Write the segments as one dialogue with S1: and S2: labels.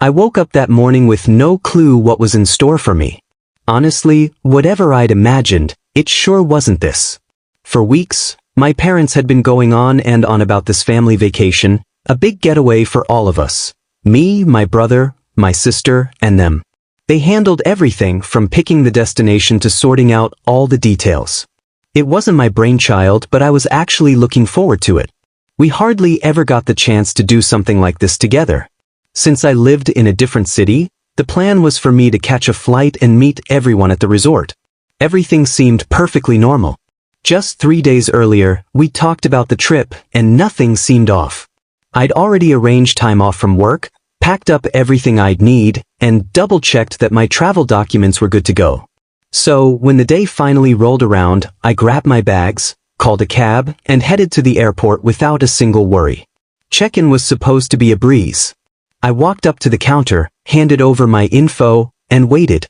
S1: I woke up that morning with no clue what was in store for me. Honestly, whatever I'd imagined, it sure wasn't this. For weeks, my parents had been going on and on about this family vacation, a big getaway for all of us. Me, my brother, my sister, and them. They handled everything from picking the destination to sorting out all the details. It wasn't my brainchild, but I was actually looking forward to it. We hardly ever got the chance to do something like this together. Since I lived in a different city, the plan was for me to catch a flight and meet everyone at the resort. Everything seemed perfectly normal. Just 3 days earlier, we talked about the trip, and nothing seemed off. I'd already arranged time off from work, packed up everything I'd need, and double-checked that my travel documents were good to go. So, when the day finally rolled around, I grabbed my bags, called a cab, and headed to the airport without a single worry. Check-in was supposed to be a breeze. I walked up to the counter, handed over my info, and waited.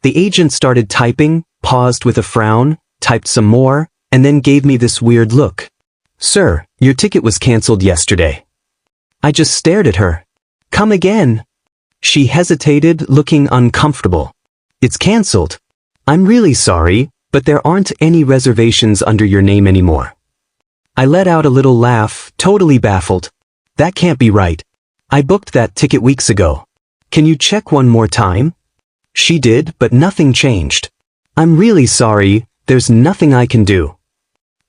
S1: The agent started typing, paused with a frown, typed some more, and then gave me this weird look. "Sir, your ticket was canceled yesterday." I just stared at her. "Come again." She hesitated, looking uncomfortable. "It's canceled. I'm really sorry, but there aren't any reservations under your name anymore." I let out a little laugh, totally baffled. "That can't be right. I booked that ticket weeks ago. Can you check one more time?" She did, but nothing changed. "I'm really sorry, there's nothing I can do."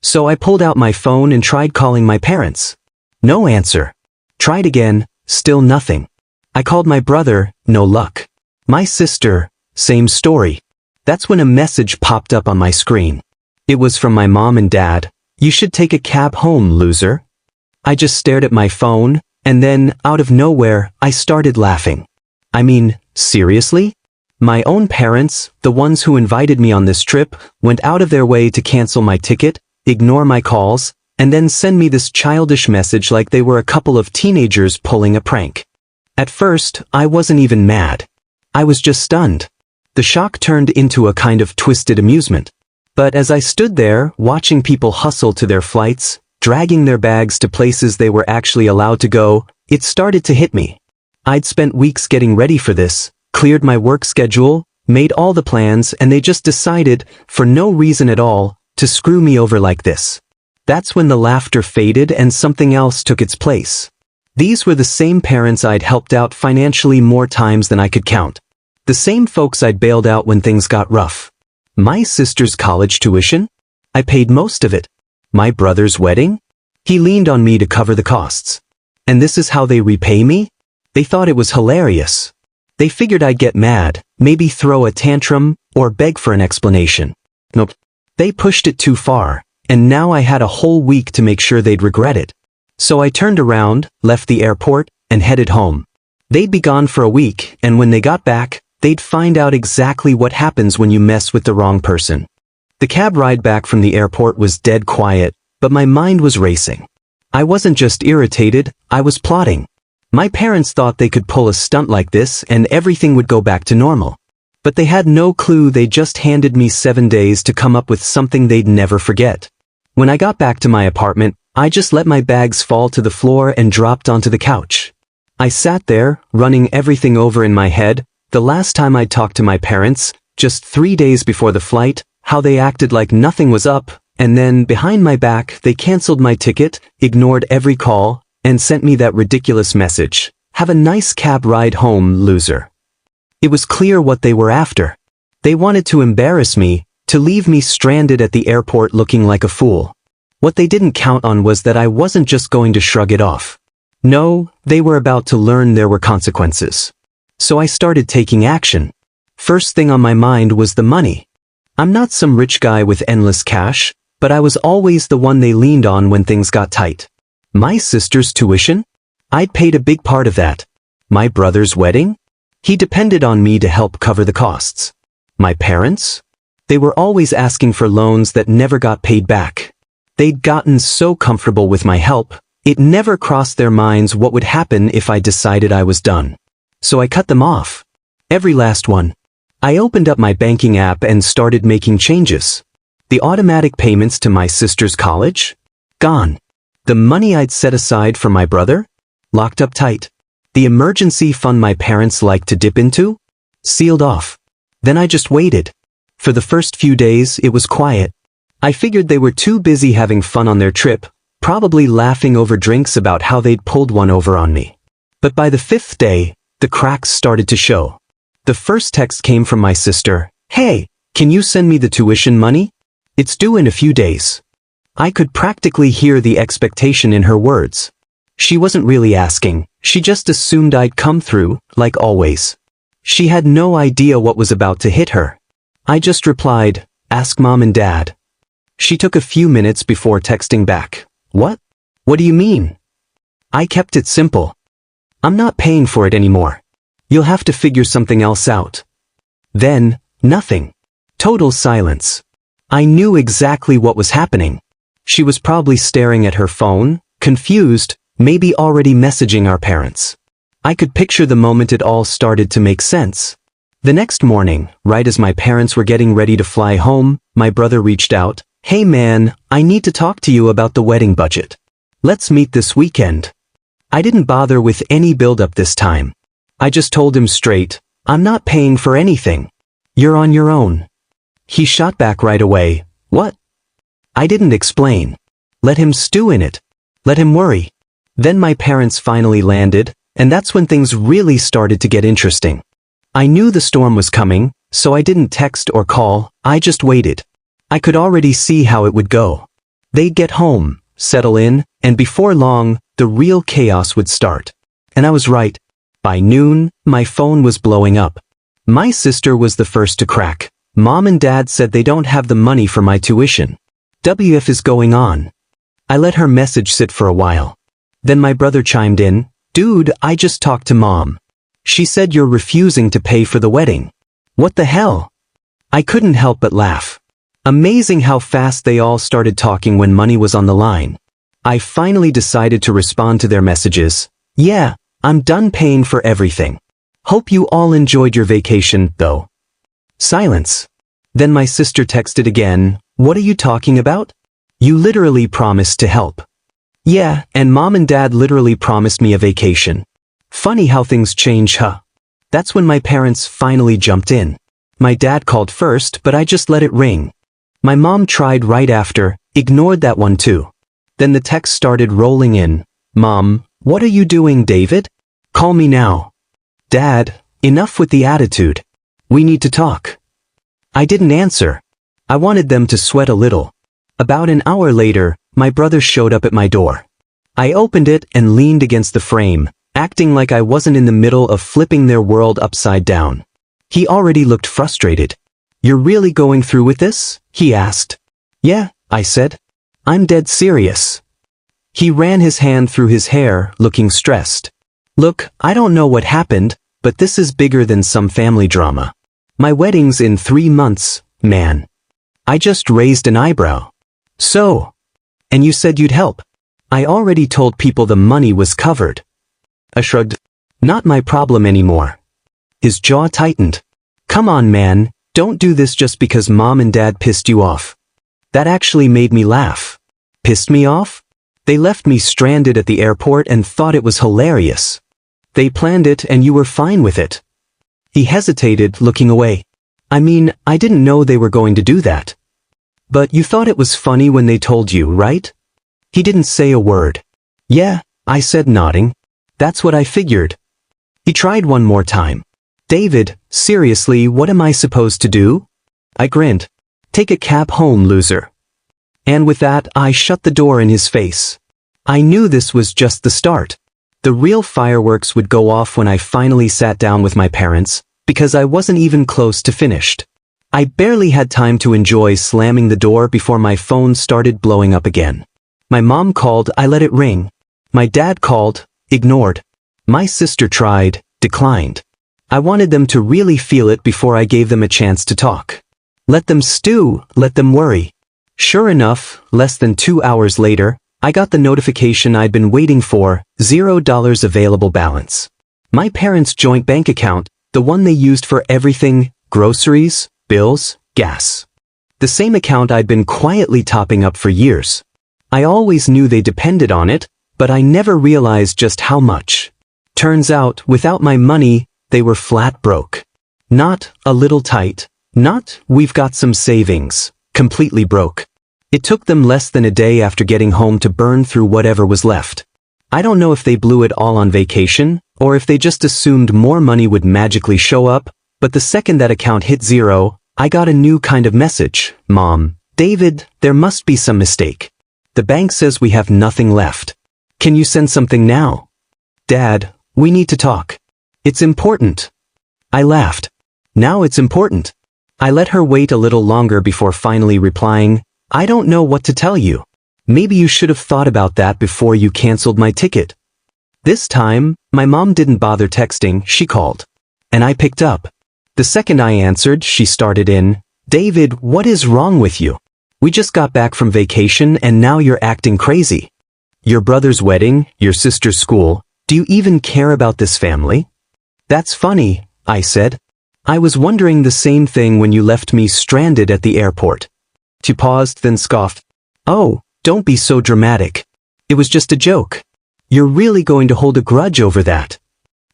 S1: So I pulled out my phone and tried calling my parents. No answer. Tried again, still nothing. I called my brother, no luck. My sister, same story. That's when a message popped up on my screen. It was from my mom and dad. "You should take a cab home, loser." I just stared at my phone, and then, out of nowhere, I started laughing. I mean, seriously? My own parents, the ones who invited me on this trip, went out of their way to cancel my ticket, ignore my calls, and then send me this childish message like they were a couple of teenagers pulling a prank. At first, I wasn't even mad. I was just stunned. The shock turned into a kind of twisted amusement. But as I stood there, watching people hustle to their flights, dragging their bags to places they were actually allowed to go, it started to hit me. I'd spent weeks getting ready for this, cleared my work schedule, made all the plans, and they just decided, for no reason at all, to screw me over like this. That's when the laughter faded and something else took its place. These were the same parents I'd helped out financially more times than I could count. The same folks I'd bailed out when things got rough. My sister's college tuition? I paid most of it. My brother's wedding? He leaned on me to cover the costs. And this is how they repay me? They thought it was hilarious. They figured I'd get mad, maybe throw a tantrum, or beg for an explanation. Nope. They pushed it too far, and now I had a whole week to make sure they'd regret it. So I turned around, left the airport, and headed home. They'd be gone for a week, and when they got back, they'd find out exactly what happens when you mess with the wrong person. The cab ride back from the airport was dead quiet, but my mind was racing. I wasn't just irritated, I was plotting. My parents thought they could pull a stunt like this and everything would go back to normal. But they had no clue they just handed me 7 days to come up with something they'd never forget. When I got back to my apartment, I just let my bags fall to the floor and dropped onto the couch. I sat there, running everything over in my head, the last time I talked to my parents, just 3 days before the flight, how they acted like nothing was up, and then, behind my back, they canceled my ticket, ignored every call, and sent me that ridiculous message. "Have a nice cab ride home, loser." It was clear what they were after. They wanted to embarrass me, to leave me stranded at the airport looking like a fool. What they didn't count on was that I wasn't just going to shrug it off. No, they were about to learn there were consequences. So I started taking action. First thing on my mind was the money. I'm not some rich guy with endless cash, but I was always the one they leaned on when things got tight. My sister's tuition? I'd paid a big part of that. My brother's wedding? He depended on me to help cover the costs. My parents? They were always asking for loans that never got paid back. They'd gotten so comfortable with my help, it never crossed their minds what would happen if I decided I was done. So I cut them off. Every last one. I opened up my banking app and started making changes. The automatic payments to my sister's college? Gone. The money I'd set aside for my brother? Locked up tight. The emergency fund my parents like to dip into? Sealed off. Then I just waited. For the first few days, it was quiet. I figured they were too busy having fun on their trip, probably laughing over drinks about how they'd pulled one over on me. But by the 5th day, the cracks started to show. The first text came from my sister. Hey, can you send me the tuition money? It's due in a few days. I could practically hear the expectation in her words. She wasn't really asking, she just assumed I'd come through, like always. She had no idea what was about to hit her. I just replied, ask mom and dad. She took a few minutes before texting back. What? What do you mean? I kept it simple. I'm not paying for it anymore. You'll have to figure something else out. Then, nothing. Total silence. I knew exactly what was happening. She was probably staring at her phone, confused, maybe already messaging our parents. I could picture the moment it all started to make sense. The next morning, right as my parents were getting ready to fly home, my brother reached out. Hey man, I need to talk to you about the wedding budget. Let's meet this weekend. I didn't bother with any build-up this time. I just told him straight, I'm not paying for anything. You're on your own. He shot back right away. What? I didn't explain. Let him stew in it. Let him worry. Then my parents finally landed, and that's when things really started to get interesting. I knew the storm was coming, so I didn't text or call, I just waited. I could already see how it would go. They'd get home, settle in, and before long, the real chaos would start. And I was right. By noon, my phone was blowing up. My sister was the first to crack. Mom and dad said they don't have the money for my tuition. WF is going on? I let her message sit for a while. Then my brother chimed in, dude, I just talked to mom. She said you're refusing to pay for the wedding. What the hell? I couldn't help but laugh. Amazing how fast they all started talking when money was on the line. I finally decided to respond to their messages. Yeah, I'm done paying for everything. Hope you all enjoyed your vacation, though. Silence. Then my sister texted again, what are you talking about? You literally promised to help. Yeah, and mom and dad literally promised me a vacation. Funny how things change, huh? That's when my parents finally jumped in. My dad called first, but I just let it ring. My mom tried right after, ignored that one too. Then the text started rolling in. Mom, what are you doing, David? Call me now. Dad, enough with the attitude. We need to talk. I didn't answer. I wanted them to sweat a little. About an hour later, my brother showed up at my door. I opened it and leaned against the frame, acting like I wasn't in the middle of flipping their world upside down. He already looked frustrated. You're really going through with this? He asked. Yeah, I said. I'm dead serious. He ran his hand through his hair, looking stressed. Look, I don't know what happened, but this is bigger than some family drama. My wedding's in 3 months, man. I just raised an eyebrow. So? And you said you'd help. I already told people the money was covered. I shrugged. Not my problem anymore. His jaw tightened. Come on, man. Don't do this just because mom and dad pissed you off. That actually made me laugh. Pissed me off? They left me stranded at the airport and thought it was hilarious. They planned it and you were fine with it. He hesitated, looking away. I mean, I didn't know they were going to do that. But you thought it was funny when they told you, right? He didn't say a word. Yeah, I said, nodding. That's what I figured. He tried one more time. David, seriously, what am I supposed to do? I grinned. Take a cab home, loser. And with that, I shut the door in his face. I knew this was just the start. The real fireworks would go off when I finally sat down with my parents, because I wasn't even close to finished. I barely had time to enjoy slamming the door before my phone started blowing up again. My mom called, I let it ring. My dad called, ignored. My sister tried, declined. I wanted them to really feel it before I gave them a chance to talk. Let them stew, let them worry. Sure enough, less than 2 hours later, I got the notification I'd been waiting for, $0 available balance. My parents' joint bank account, the one they used for everything, groceries, bills, gas. The same account I'd been quietly topping up for years. I always knew they depended on it, but I never realized just how much. Turns out, without my money, they were flat broke. Not a little tight. Not, we've got some savings. Completely broke. It took them less than a day after getting home to burn through whatever was left. I don't know if they blew it all on vacation, or if they just assumed more money would magically show up, but the second that account hit zero, I got a new kind of message. Mom, David, there must be some mistake. The bank says we have nothing left. Can you send something now? Dad, we need to talk. It's important. I laughed. Now it's important. I let her wait a little longer before finally replying, I don't know what to tell you. Maybe you should have thought about that before you canceled my ticket. This time, my mom didn't bother texting, she called. And I picked up. The second I answered, she started in, David, what is wrong with you? We just got back from vacation and now you're acting crazy. Your brother's wedding, your sister's school, do you even care about this family? That's funny, I said. I was wondering the same thing when you left me stranded at the airport. She paused, then scoffed. Oh, don't be so dramatic. It was just a joke. You're really going to hold a grudge over that?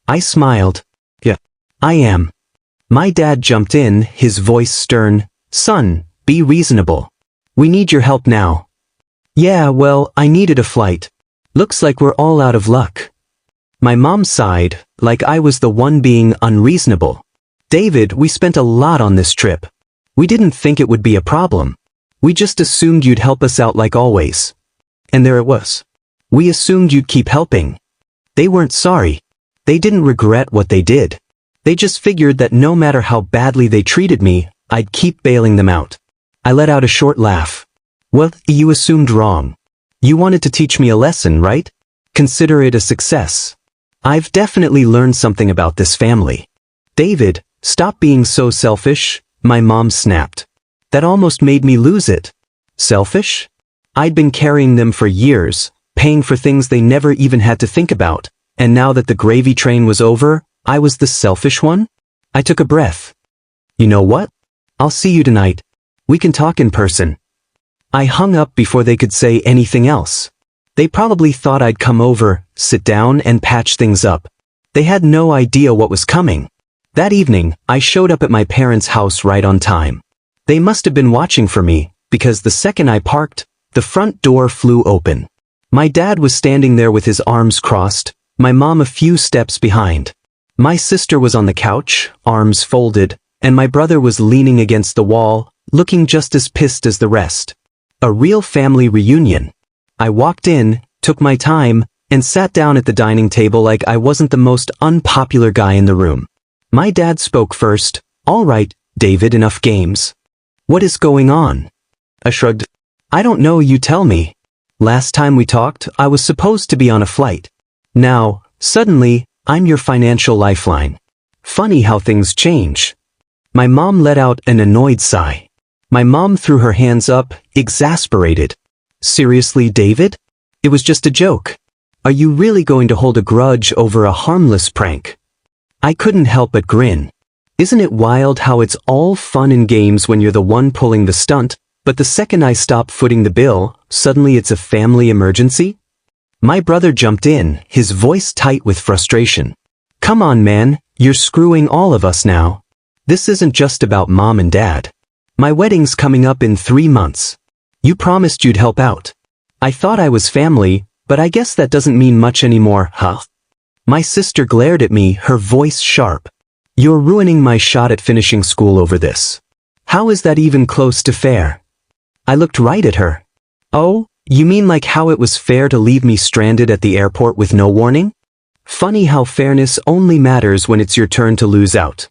S1: I smiled. Yeah, I am. My dad jumped in, his voice stern. Son, be reasonable. We need your help now. Yeah, well, I needed a flight. Looks like we're all out of luck. My mom sighed, like I was the one being unreasonable. David, we spent a lot on this trip. We didn't think it would be a problem. We just assumed you'd help us out like always. And there it was. We assumed you'd keep helping. They weren't sorry. They didn't regret what they did. They just figured that no matter how badly they treated me, I'd keep bailing them out. I let out a short laugh. Well, you assumed wrong. You wanted to teach me a lesson, right? Consider it a success. I've definitely learned something about this family. David, stop being so selfish, my mom snapped. That almost made me lose it. Selfish? I'd been carrying them for years, paying for things they never even had to think about, and now that the gravy train was over, I was the selfish one? I took a breath. You know what? I'll see you tonight. We can talk in person. I hung up before they could say anything else. They probably thought I'd come over, sit down, and patch things up. They had no idea what was coming. That evening, I showed up at my parents' house right on time. They must have been watching for me, because the second I parked, the front door flew open. My dad was standing there with his arms crossed, my mom a few steps behind. My sister was on the couch, arms folded, and my brother was leaning against the wall, looking just as pissed as the rest. A real family reunion. I walked in, took my time, and sat down at the dining table like I wasn't the most unpopular guy in the room. My dad spoke first. All right, David, enough games. What is going on? I shrugged. I don't know, you tell me. Last time we talked, I was supposed to be on a flight. Now, suddenly, I'm your financial lifeline. Funny how things change. My mom let out an annoyed sigh. My mom threw her hands up, exasperated. Seriously, David? It was just a joke. Are you really going to hold a grudge over a harmless prank? I couldn't help but grin. Isn't it wild how it's all fun and games when you're the one pulling the stunt, but the second I stop footing the bill, suddenly it's a family emergency? My brother jumped in, his voice tight with frustration. Come on, man, you're screwing all of us now. This isn't just about mom and dad. My wedding's coming up in 3 months. You promised you'd help out. I thought I was family, but I guess that doesn't mean much anymore, huh? My sister glared at me, her voice sharp. You're ruining my shot at finishing school over this. How is that even close to fair? I looked right at her. Oh, you mean like how it was fair to leave me stranded at the airport with no warning? Funny how fairness only matters when it's your turn to lose out.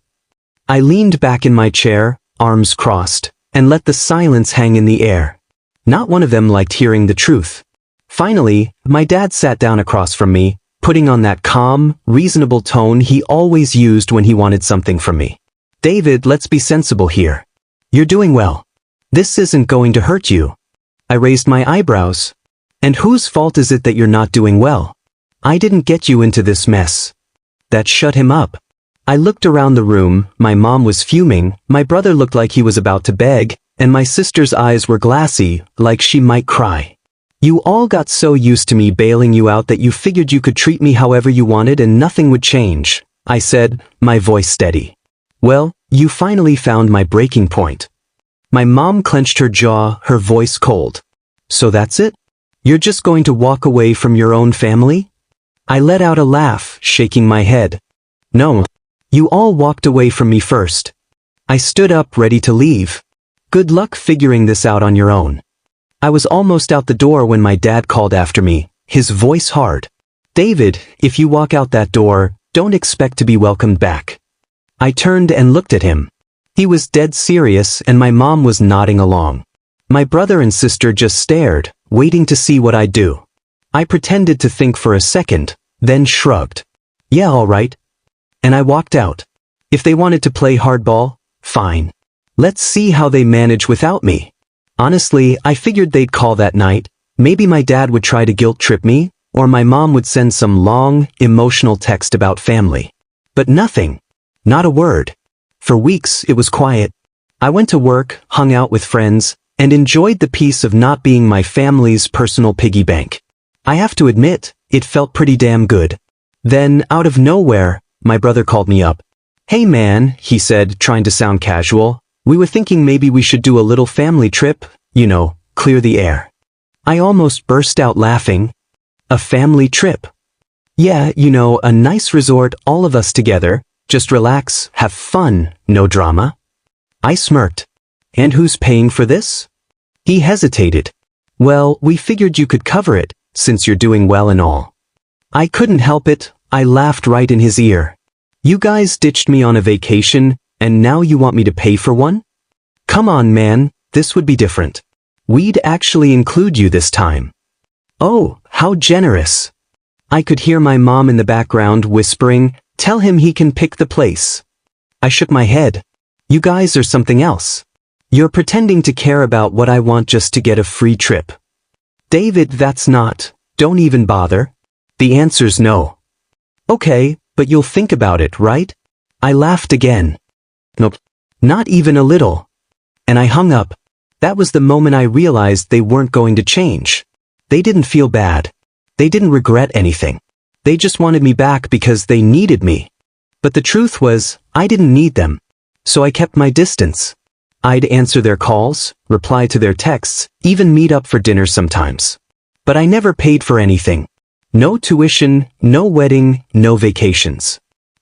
S1: I leaned back in my chair, arms crossed, and let the silence hang in the air. Not one of them liked hearing the truth. Finally, my dad sat down across from me, putting on that calm, reasonable tone he always used when he wanted something from me. David, let's be sensible here. You're doing well. This isn't going to hurt you. I raised my eyebrows. And whose fault is it that you're not doing well? I didn't get you into this mess. That shut him up. I looked around the room, my mom was fuming, my brother looked like he was about to beg, and my sister's eyes were glassy, like she might cry. You all got so used to me bailing you out that you figured you could treat me however you wanted and nothing would change, I said, my voice steady. Well, you finally found my breaking point. My mom clenched her jaw, her voice cold. So that's it? You're just going to walk away from your own family? I let out a laugh, shaking my head. No. You all walked away from me first. I stood up ready to leave. Good luck figuring this out on your own. I was almost out the door when my dad called after me, his voice hard. David, if you walk out that door, don't expect to be welcomed back. I turned and looked at him. He was dead serious and my mom was nodding along. My brother and sister just stared, waiting to see what I'd do. I pretended to think for a second, then shrugged. Yeah, all right. And I walked out. If they wanted to play hardball, fine. Let's see how they manage without me. Honestly, I figured they'd call that night. Maybe my dad would try to guilt trip me, or my mom would send some long, emotional text about family. But nothing. Not a word. For weeks, it was quiet. I went to work, hung out with friends, and enjoyed the peace of not being my family's personal piggy bank. I have to admit, it felt pretty damn good. Then, out of nowhere, my brother called me up. Hey man, he said, trying to sound casual, we were thinking maybe we should do a little family trip, clear the air. I almost burst out laughing. A family trip? Yeah, a nice resort, all of us together, just relax, have fun, no drama. I smirked. And who's paying for this? He hesitated. Well, we figured you could cover it, since you're doing well and all. I couldn't help it, I laughed right in his ear. You guys ditched me on a vacation, and now you want me to pay for one? Come on man, this would be different. We'd actually include you this time. Oh, how generous. I could hear my mom in the background whispering, tell him he can pick the place. I shook my head. You guys are something else. You're pretending to care about what I want just to get a free trip. David, that's not. Don't even bother. The answer's no. Okay, but you'll think about it, right? I laughed again. Nope. Not even a little. And I hung up. That was the moment I realized they weren't going to change. They didn't feel bad. They didn't regret anything. They just wanted me back because they needed me. But the truth was, I didn't need them. So I kept my distance. I'd answer their calls, reply to their texts, even meet up for dinner sometimes. But I never paid for anything. No tuition, no wedding, no vacations.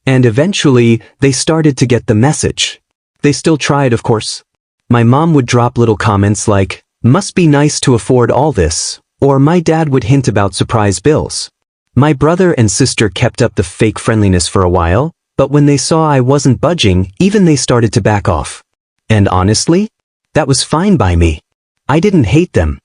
S1: And eventually, they started to get the message. They still tried, of course. My mom would drop little comments like, must be nice to afford all this, or my dad would hint about surprise bills. My brother and sister kept up the fake friendliness for a while, but when they saw I wasn't budging, even they started to back off. And honestly, that was fine by me. I didn't hate them.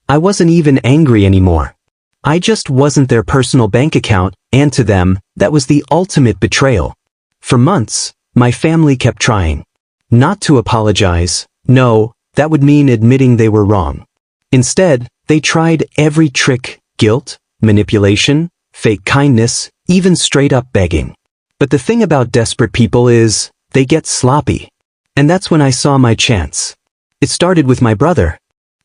S1: I wasn't even angry anymore. I just wasn't their personal bank account, and to them, that was the ultimate betrayal. For months, my family kept trying. Not to apologize, no, that would mean admitting they were wrong. Instead, they tried every trick, guilt, manipulation, fake kindness, even straight up begging. But the thing about desperate people is, they get sloppy. And that's when I saw my chance. It started with my brother.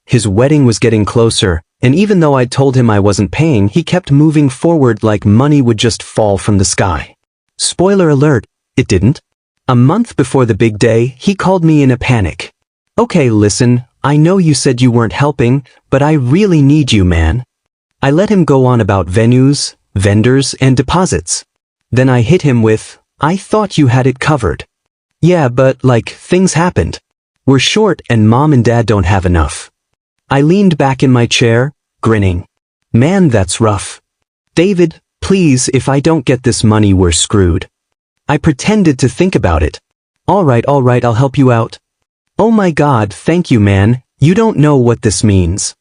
S1: His wedding was getting closer, and even though I'd told him I wasn't paying, he kept moving forward like money would just fall from the sky. Spoiler alert, it didn't. A month before the big day, he called me in a panic. Okay, listen, I know you said you weren't helping, but I really need you, man. I let him go on about venues, vendors, and deposits. Then I hit him with, I thought you had it covered. Yeah, but things happened. We're short and mom and dad don't have enough. I leaned back in my chair, grinning. Man, that's rough. David, please, if I don't get this money, we're screwed. I pretended to think about it. All right, I'll help you out. Oh my God, thank you, man. You don't know what this means.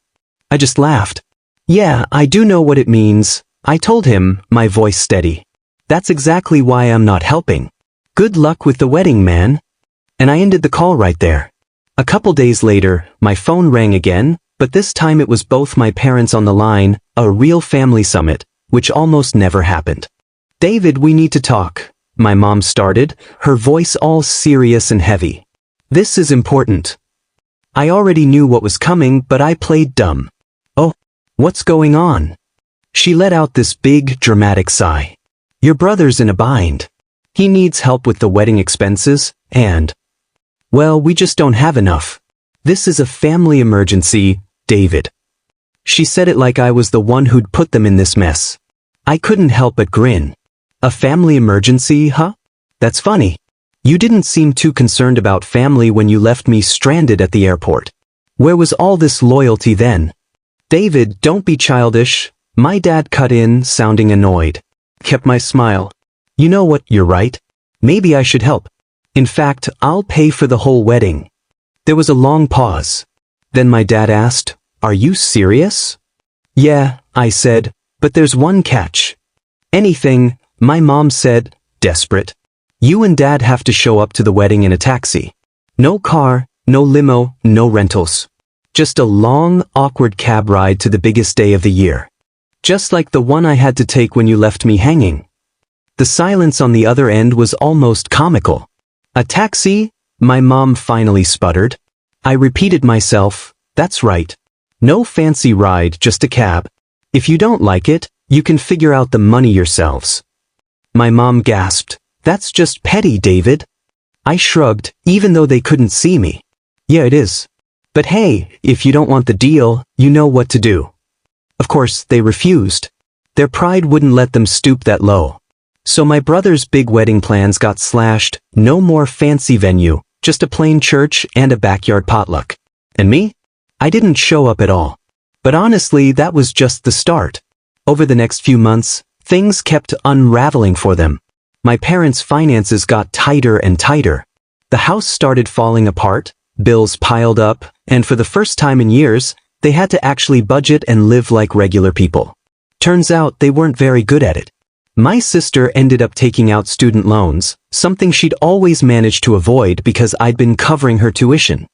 S1: I just laughed. Yeah, I do know what it means. I told him, my voice steady. That's exactly why I'm not helping. Good luck with the wedding, man. And I ended the call right there. A couple days later, my phone rang again, but this time it was both my parents on the line, a real family summit, which almost never happened. David, we need to talk, my mom started, her voice all serious and heavy. This is important. I already knew what was coming, but I played dumb. Oh, What's going on? She let out this big, dramatic sigh. Your brother's in a bind. He needs help with the wedding expenses, and, well, we just don't have enough. This is a family emergency, David. She said it like I was the one who'd put them in this mess. I couldn't help but grin. A family emergency, huh? That's funny. You didn't seem too concerned about family when you left me stranded at the airport. Where was all this loyalty then? David, don't be childish. My dad cut in, sounding annoyed. Kept my smile. You know what, you're right. Maybe I should help. In fact, I'll pay for the whole wedding. There was a long pause. Then my dad asked, Are you serious? Yeah, I said, but there's one catch. Anything, my mom said, desperate. You and Dad have to show up to the wedding in a taxi. No car, no limo, no rentals. Just a long, awkward cab ride to the biggest day of the year. Just like the one I had to take when you left me hanging. The silence on the other end was almost comical. A taxi? My mom finally sputtered. I repeated myself, that's right. No fancy ride, just a cab. If you don't like it, you can figure out the money yourselves. My mom gasped. That's just petty, David. I shrugged, even though they couldn't see me. Yeah, it is. But hey, if you don't want the deal, you know what to do. Of course, they refused. Their pride wouldn't let them stoop that low. So my brother's big wedding plans got slashed, no more fancy venue, just a plain church and a backyard potluck. And me? I didn't show up at all. But honestly, that was just the start. Over the next few months, things kept unraveling for them. My parents' finances got tighter and tighter. The house started falling apart, bills piled up, and for the first time in years, they had to actually budget and live like regular people. Turns out they weren't very good at it. My sister ended up taking out student loans, something she'd always managed to avoid because I'd been covering her tuition.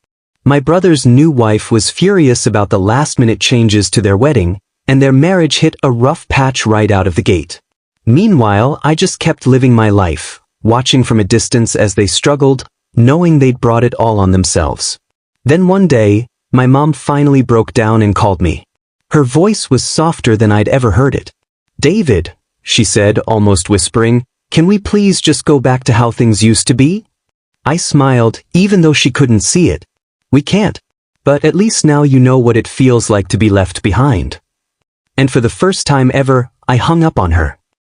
S1: My brother's new wife was furious about the last-minute changes to their wedding, and their marriage hit a rough patch right out of the gate. Meanwhile, I just kept living my life, watching from a distance as they struggled, knowing they'd brought it all on themselves. Then one day, my mom finally broke down and called me. Her voice was softer than I'd ever heard it. David, she said, almost whispering, can we please just go back to how things used to be? I smiled, even though she couldn't see it. We can't. But at least now you know what it feels like to be left behind. And for the first time ever, I hung up on her.